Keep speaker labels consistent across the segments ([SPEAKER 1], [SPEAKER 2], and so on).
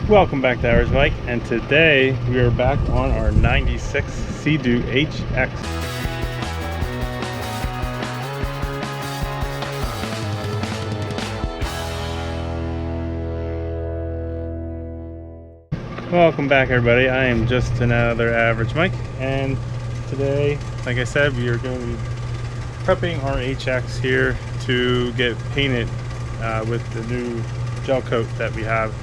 [SPEAKER 1] Welcome back to Average Mike, and today we are back on our 96 Seadoo HX. Welcome back everybody, I am just another Average Mike, and today, like I said, we are going to be prepping our HX here to get painted with the new gel coat that we have.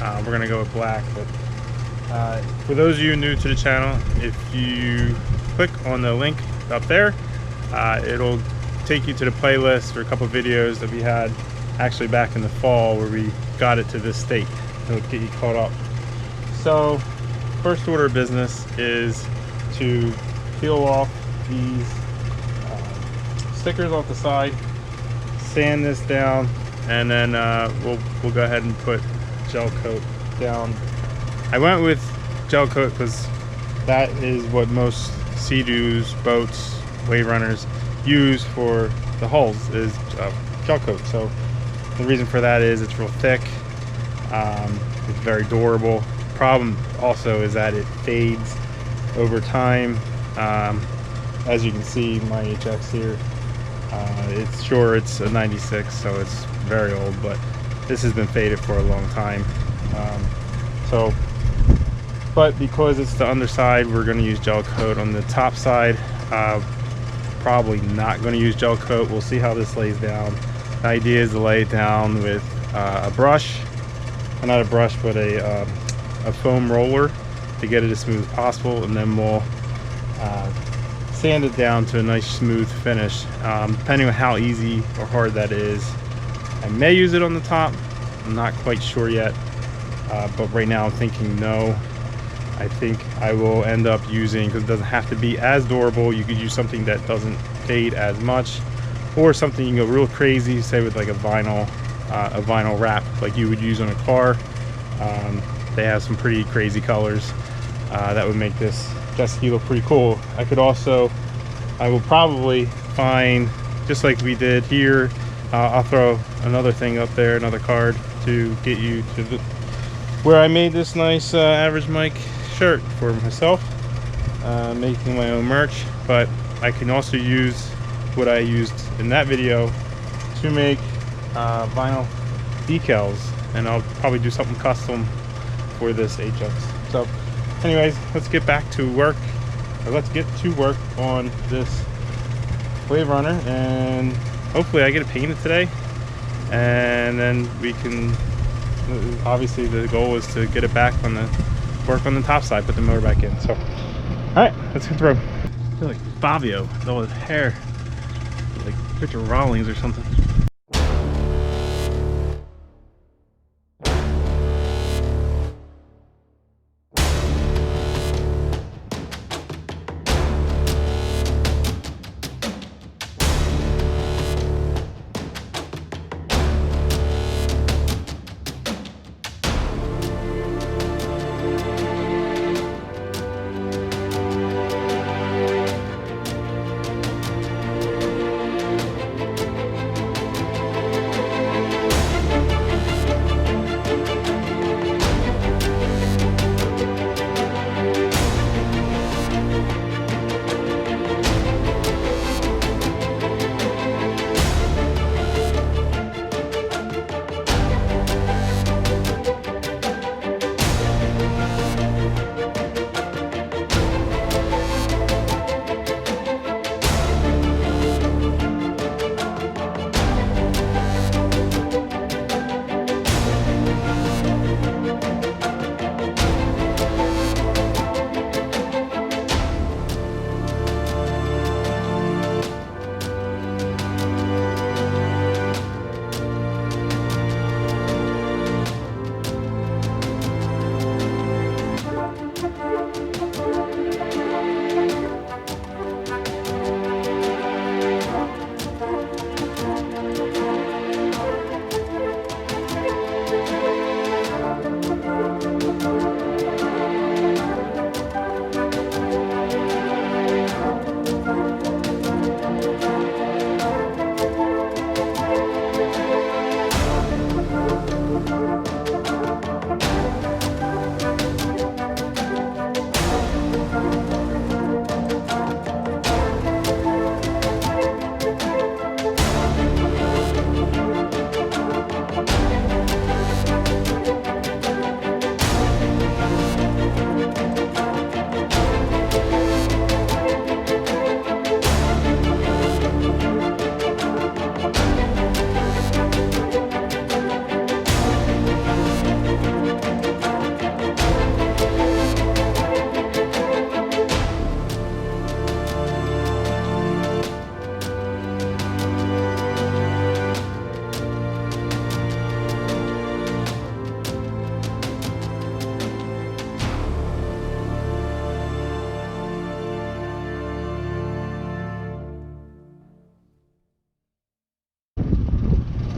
[SPEAKER 1] We're going to go with black, but for those of you new to the channel, if you click on the link up there, it'll take you to the playlist for a couple videos that we had actually back in the fall where we got it to this state. It'll get you caught up. So first order of business is to peel off these stickers off the side, sand this down, and then we'll go ahead and put gel coat down. I went with gel coat because that is what most Seadoo's boats, wave runners use for the hulls, is gel coat. So the reason for that is it's real thick, it's very durable. Problem also is that it fades over time. As you can see, my HX here, it's a 96, so it's very old, but this has been faded for a long time. But because it's the underside, we're going to use gel coat. On the top side, probably not going to use gel coat. We'll see how this lays down. The idea is to lay it down with a brush, not a brush, but a foam roller to get it as smooth as possible, and then we'll sand it down to a nice smooth finish. Depending on how easy or hard that is, I may use it on the top. I'm not quite sure yet, but right now I'm thinking no. I think I will end up using, because it doesn't have to be as durable, you could use something that doesn't fade as much, or something you can go real crazy, say with like a vinyl wrap like you would use on a car. They have some pretty crazy colors that would make this jet ski look pretty cool. I will probably find, just like we did here, I'll throw another thing up there, another card, to get you to where I made this nice Average Mike shirt for myself, making my own merch. But I can also use what I used in that video to make vinyl decals, and I'll probably do something custom for this HX. So anyways, let's get back to work, or let's get to work on this wave runner, and hopefully I get it painted today, and then we can, obviously the goal is to get it back on the, work on the top side, put the motor back in. So all right, let's hit the road. I feel like Fabio with all his hair, like Richard Rawlings or something.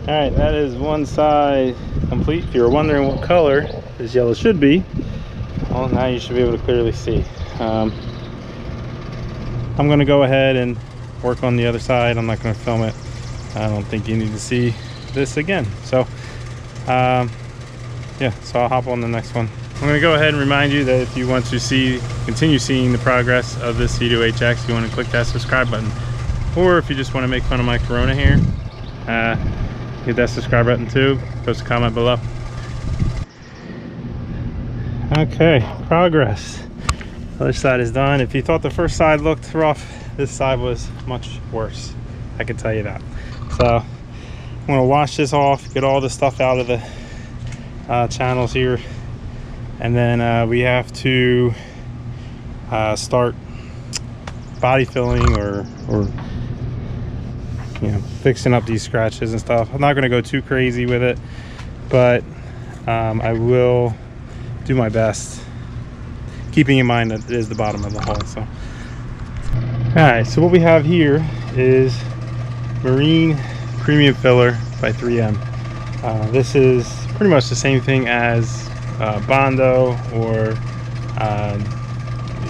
[SPEAKER 1] All right, that is one side complete. If you're wondering what color this yellow should be, well, now you should be able to clearly see. I'm going to go ahead and work on the other side. I'm not going to film it. I don't think you need to see this again. So yeah, so I'll hop on the next one. I'm going to go ahead and remind you that if you want to continue seeing the progress of this Seadoo HX, you want to click that subscribe button. Or if you just want to make fun of my Corona here, hit that subscribe button too. Post a comment below. Okay, progress. Other side is done. If you thought the first side looked rough, this side was much worse. I can tell you that. So I'm going to wash this off, get all the stuff out of the channels here, and then we have to start body filling or you know, fixing up these scratches and stuff. I'm not going to go too crazy with it, but I will do my best, keeping in mind that it is the bottom of the hull. So all right, so what we have here is Marine Premium Filler by 3M. This is pretty much the same thing as Bondo or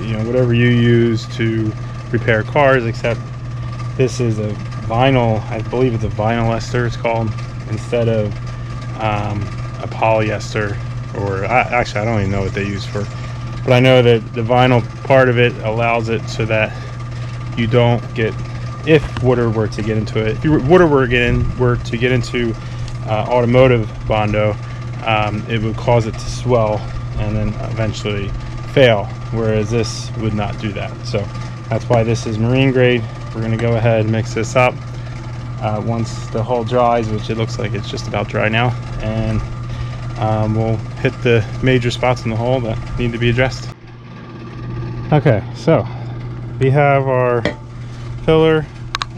[SPEAKER 1] you know, whatever you use to repair cars, except this is a vinyl, I believe it's a vinyl ester it's called, instead of a polyester, or actually I don't even know what they use for, but I know that the vinyl part of it allows it so that you don't get, if water were to get into it, if water were to get into automotive Bondo, it would cause it to swell and then eventually fail, whereas this would not do that. So that's why this is marine grade. We're going to go ahead and mix this up once the hull dries, which it looks like it's just about dry now, and we'll hit the major spots in the hull that need to be addressed. Okay, so we have our filler,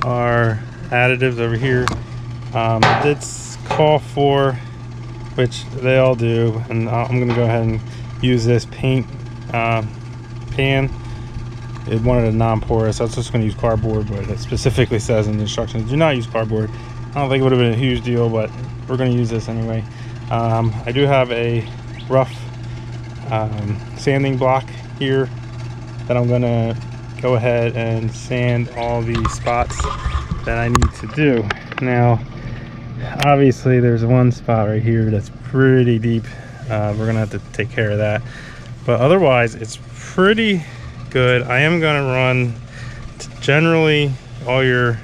[SPEAKER 1] our additives over here. It's call for, which they all do, and I'm going to go ahead and use this paint pan. It wanted a non-porous, so I was just going to use cardboard, but it specifically says in the instructions, do not use cardboard. I don't think it would have been a huge deal, but we're going to use this anyway. I do have a rough sanding block here that I'm going to go ahead and sand all the spots that I need to do. Now, obviously there's one spot right here that's pretty deep. We're going to have to take care of that, but otherwise it's pretty good. I am going to run, generally all your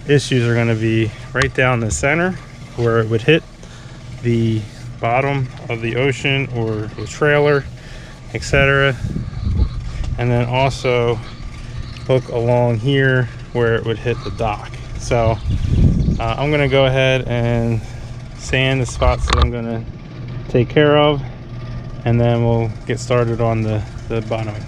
[SPEAKER 1] issues are going to be right down the center where it would hit the bottom of the ocean or the trailer, etc., and then also hook along here where it would hit the dock. So I'm going to go ahead and sand the spots that I'm going to take care of, and then we'll get started on the bottoming.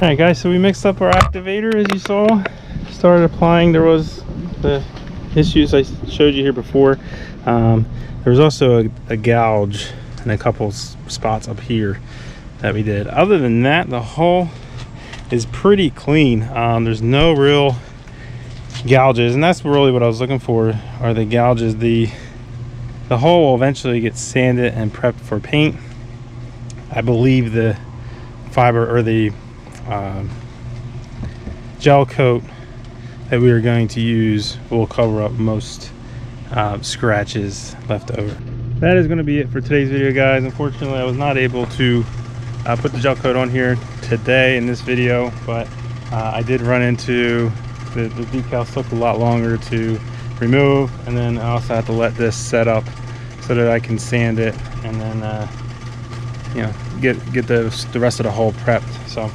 [SPEAKER 1] Alright guys, so we mixed up our activator as you saw, started applying. There was the issues I showed you here before. There was also a gouge and a couple spots up here that we did. Other than that, the hull is pretty clean. There's no real gouges, and that's really what I was looking for, are the gouges. The hull will eventually get sanded and prepped for paint. I believe the fiber, or the gel coat that we are going to use will cover up most scratches left over. That is going to be it for today's video, guys. Unfortunately, I was not able to put the gel coat on here today in this video, but I did run into the decals. Took a lot longer to remove, and then I also had to let this set up so that I can sand it and then you know, get the rest of the hull prepped. So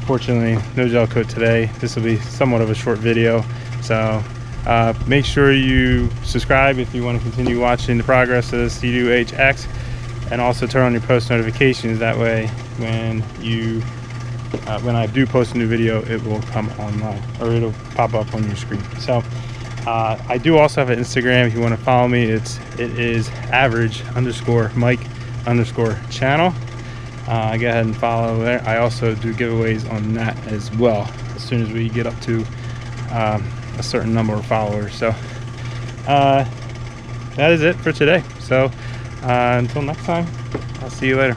[SPEAKER 1] fortunately, no gel coat today. This will be somewhat of a short video. So make sure you subscribe if you want to continue watching the progress of the Seadoo HX, and also turn on your post notifications. That way, when I do post a new video, it will come online, or it'll pop up on your screen. So I do also have an Instagram if you want to follow me. It is average_Mike_channel. Go ahead and follow there. I also do giveaways on that as well as soon as we get up to a certain number of followers. So that is it for today. So until next time, I'll see you later.